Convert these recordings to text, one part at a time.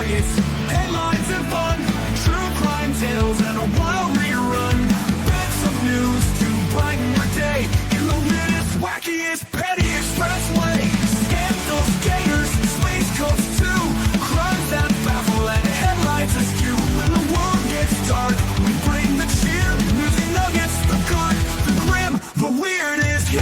nuggets, headlines and fun, true crime tales and a wild rerun. Bits of news to brighten your day in the latest, wackiest, petty expressway. Scandals, gators, space coast too, crimes that baffle and headlights askew. When the world gets dark, we bring the cheer. Newsy nuggets, the good, the grim, the weird is here.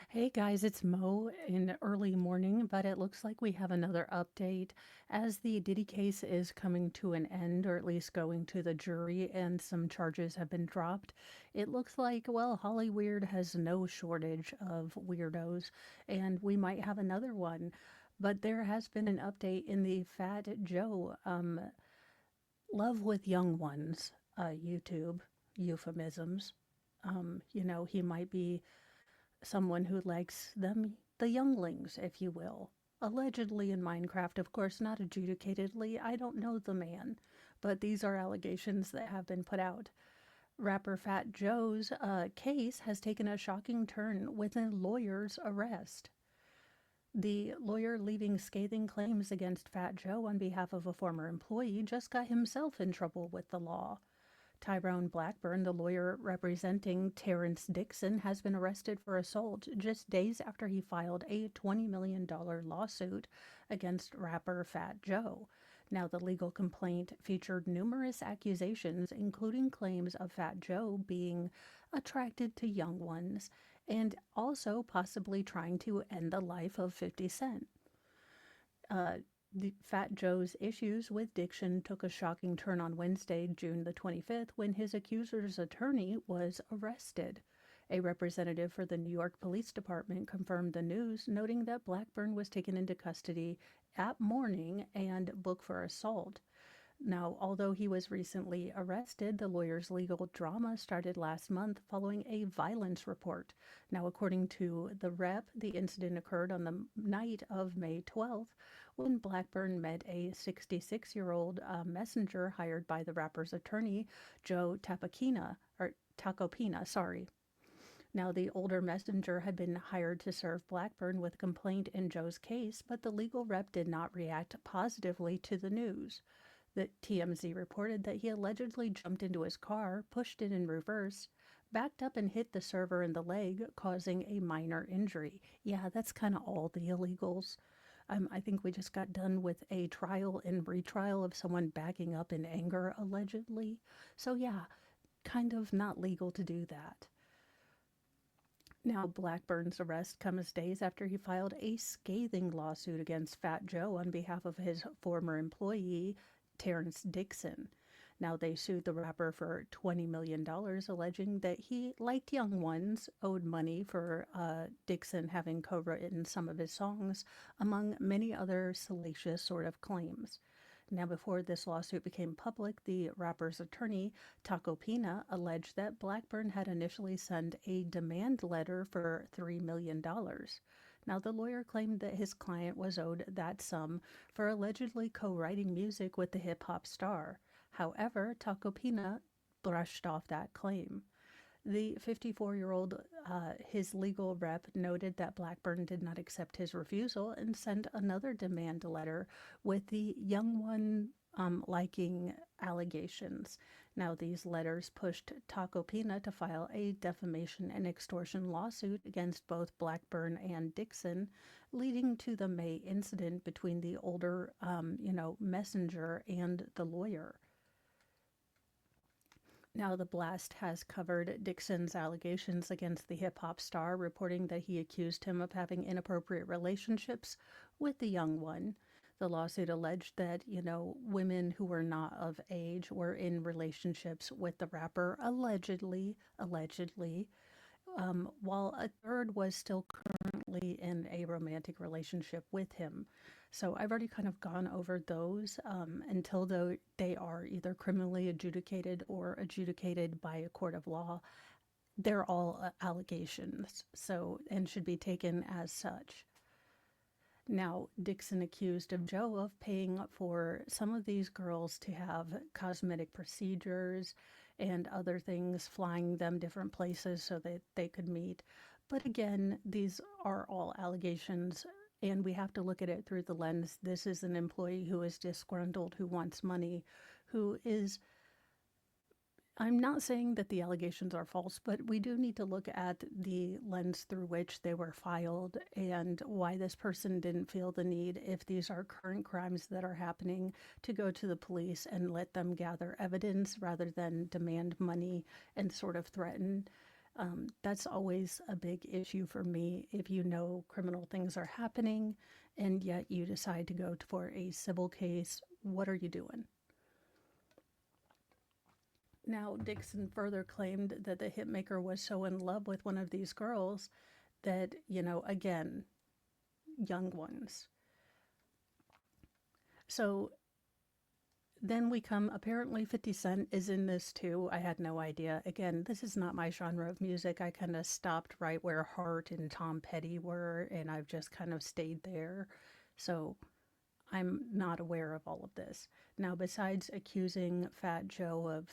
Hey guys, it's Mo in early morning, but it looks like we have another update as the Diddy case is coming to an end, or at least going to the jury, and some charges have been dropped. It looks like, well, Hollyweird has no shortage of weirdos, and we might have another one. But there has been an update in the Fat Joe Love with Young Ones YouTube euphemisms. He might be someone who likes them, the younglings, if you will. Allegedly in Minecraft, of course, not adjudicatedly. I don't know the man, but these are allegations that have been put out. Rapper Fat Joe's case has taken a shocking turn with a lawyer's arrest. The lawyer leaving scathing claims against Fat Joe on behalf of a former employee just got himself in trouble with the law. Tyrone Blackburn, the lawyer representing Terrence Dixon, has been arrested for assault just days after he filed a $20 million lawsuit against rapper Fat Joe. Now, the legal complaint featured numerous accusations, including claims of Fat Joe being attracted to young ones and also possibly trying to end the life of 50 Cent. The Fat Joe's issues with Dixon took a shocking turn on Wednesday, June the 25th, when his accuser's attorney was arrested. A representative for the New York Police Department confirmed the news, noting that Blackburn was taken into custody at morning and booked for assault. Now, although he was recently arrested, the lawyer's legal drama started last month following a violence report. Now, according to the rep, the incident occurred on the night of May 12th when Blackburn met a 66-year-old messenger hired by the rapper's attorney, Joe Tacopina, sorry. Now, the older messenger had been hired to serve Blackburn with a complaint in Joe's case, but the legal rep did not react positively to the news. The TMZ reported that he allegedly jumped into his car, pushed it in reverse, backed up and hit the server in the leg, causing a minor injury. Yeah, that's kind of all the illegals. I think we just got done with a trial and retrial of someone backing up in anger, allegedly. So yeah, kind of not legal to do that. Now, Blackburn's arrest comes days after he filed a scathing lawsuit against Fat Joe on behalf of his former employee, Terrence Dixon. Now, they sued the rapper for $20 million, alleging that he, like young ones, owed money for Dixon having co-written some of his songs, among many other salacious sort of claims. Now, before this lawsuit became public, the rapper's attorney, Tacopina, alleged that Blackburn had initially sent a demand letter for $3 million. Now, the lawyer claimed that his client was owed that sum for allegedly co-writing music with the hip-hop star. However, Tacopina brushed off that claim. The 54-year-old, his legal rep, noted that Blackburn did not accept his refusal and sent another demand letter with the young one liking allegations. Now, these letters pushed Tacopina to file a defamation and extortion lawsuit against both Blackburn and Dixon, leading to the May incident between the older, messenger and the lawyer. Now, the blast has covered Dixon's allegations against the hip hop star, reporting that he accused him of having inappropriate relationships with the young one. The lawsuit alleged that, women who were not of age were in relationships with the rapper, allegedly, while a third was still currently in a romantic relationship with him. So I've already kind of gone over those until they are either criminally adjudicated or adjudicated by a court of law. They're all allegations, and should be taken as such. Now, Dixon accused of Joe of paying for some of these girls to have cosmetic procedures and other things, flying them different places so that they could meet. But again, these are all allegations, and we have to look at it through the lens. This is an employee who is disgruntled, who wants money, who is. I'm not saying that the allegations are false, but we do need to look at the lens through which they were filed and why this person didn't feel the need, if these are current crimes that are happening, to go to the police and let them gather evidence rather than demand money and sort of threaten. That's always a big issue for me. If you know criminal things are happening and yet you decide to go for a civil case, what are you doing? Now, Dixon further claimed that the hitmaker was so in love with one of these girls that, again, young ones. So then we come, apparently 50 Cent is in this too. I had no idea. Again, this is not my genre of music. I kind of stopped right where Hart and Tom Petty were, and I've just kind of stayed there. So I'm not aware of all of this. Now, besides accusing Fat Joe of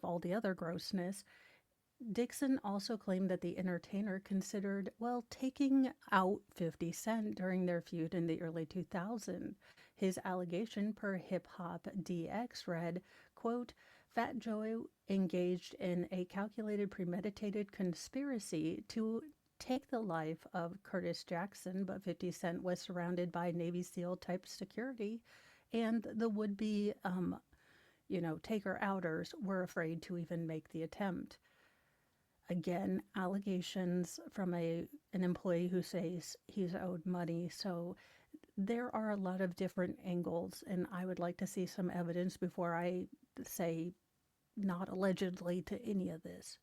all the other grossness, Dixon also claimed that the entertainer considered, well, taking out 50 Cent during their feud in the early 2000s. His allegation per Hip Hop DX read, quote, Fat Joe engaged in a calculated, premeditated conspiracy to take the life of Curtis Jackson, but 50 Cent was surrounded by Navy SEAL type security, and the would-be, taker-outers were afraid to even make the attempt. Again, allegations from an employee who says he's owed money. So there are a lot of different angles, and I would like to see some evidence before I say not allegedly to any of this.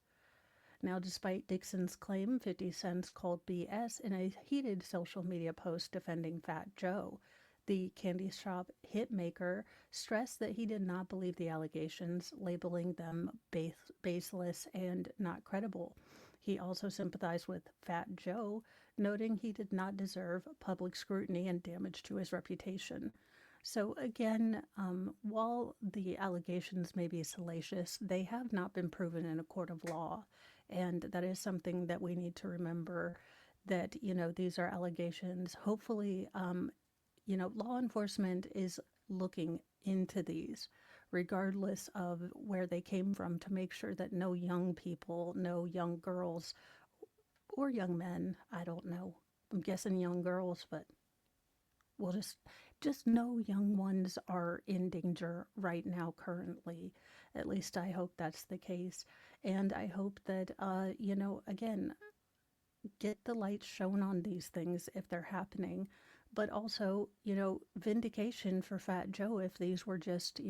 Now, despite Dixon's claim, 50 Cent called BS in a heated social media post defending Fat Joe. The candy shop hitmaker stressed that he did not believe the allegations, labeling them baseless and not credible. He also sympathized with Fat Joe, noting he did not deserve public scrutiny and damage to his reputation. So again, while the allegations may be salacious, they have not been proven in a court of law. And that is something that we need to remember, that, these are allegations. Hopefully, law enforcement is looking into these, regardless of where they came from, to make sure that no young people, no young girls or young men, I don't know, I'm guessing young girls, but we'll just no young ones are in danger right now currently. At least I hope that's the case. And I hope that, again, get the light shown on these things if they're happening. But also, vindication for Fat Joe if these were just,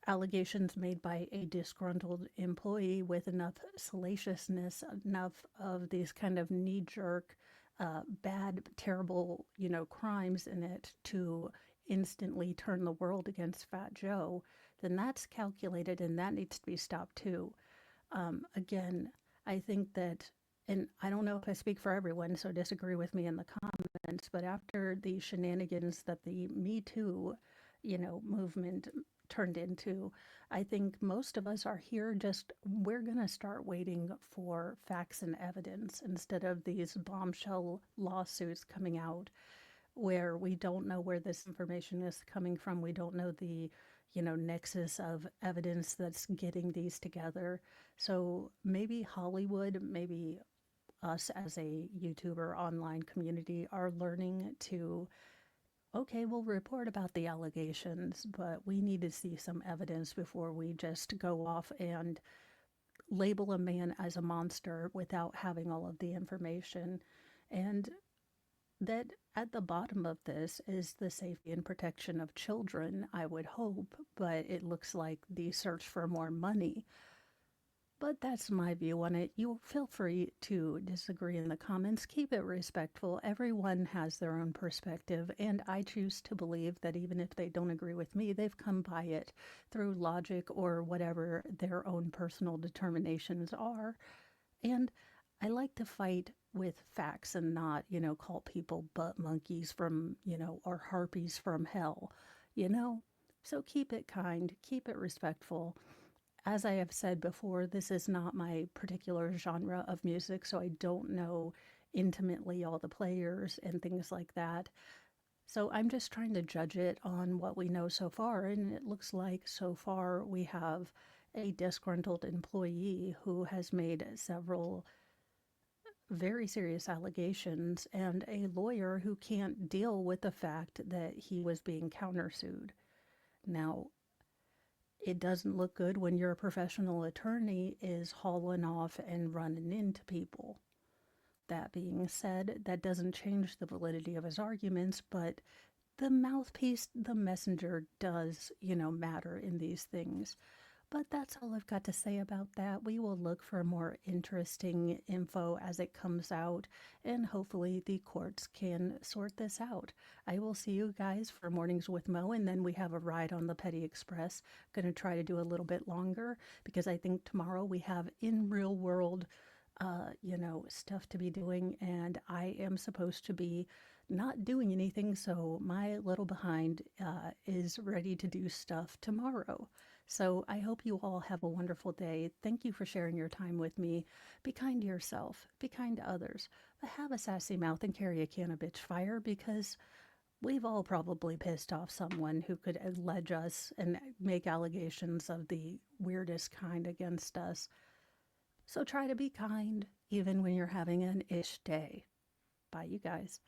allegations made by a disgruntled employee with enough salaciousness, enough of these kind of knee-jerk, bad, terrible, crimes in it to instantly turn the world against Fat Joe, then that's calculated and that needs to be stopped too. Again, I think that, and I don't know if I speak for everyone, so disagree with me in the comments, but after the shenanigans that the Me Too, movement turned into, I think most of us are here we're going to start waiting for facts and evidence instead of these bombshell lawsuits coming out where we don't know where this information is coming from. We don't know the, nexus of evidence that's getting these together. So maybe Hollywood, maybe us as a YouTuber online community are learning to, okay, we'll report about the allegations, but we need to see some evidence before we just go off and label a man as a monster without having all of the information. And that at the bottom of this is the safety and protection of children, I would hope, but it looks like the search for more money. But that's my view on it. You feel free to disagree in the comments. Keep it respectful. Everyone has their own perspective, and I choose to believe that even if they don't agree with me, they've come by it through logic or whatever their own personal determinations are. And I like to fight with facts and not, call people butt monkeys from, or harpies from hell, So keep it kind, keep it respectful. As I have said before, this is not my particular genre of music, so I don't know intimately all the players and things like that. So I'm just trying to judge it on what we know so far, and it looks like so far we have a disgruntled employee who has made several very serious allegations and a lawyer who can't deal with the fact that he was being countersued. Now, it doesn't look good when your professional attorney is hauling off and running into people. That being said, that doesn't change the validity of his arguments, but the mouthpiece, the messenger does, matter in these things. But that's all I've got to say about that. We will look for more interesting info as it comes out, and hopefully the courts can sort this out. I will see you guys for Mornings with Mo, and then we have a ride on the Petty Express. Going to try to do a little bit longer because I think tomorrow we have in real world stuff to be doing, and I am supposed to be not doing anything, so my little behind is ready to do stuff tomorrow. So I hope you all have a wonderful day. Thank you for sharing your time with me. Be kind to yourself, be kind to others, but have a sassy mouth and carry a can of bitch fire because we've all probably pissed off someone who could allege us and make allegations of the weirdest kind against us. So try to be kind even when you're having an ish day. Bye, you guys.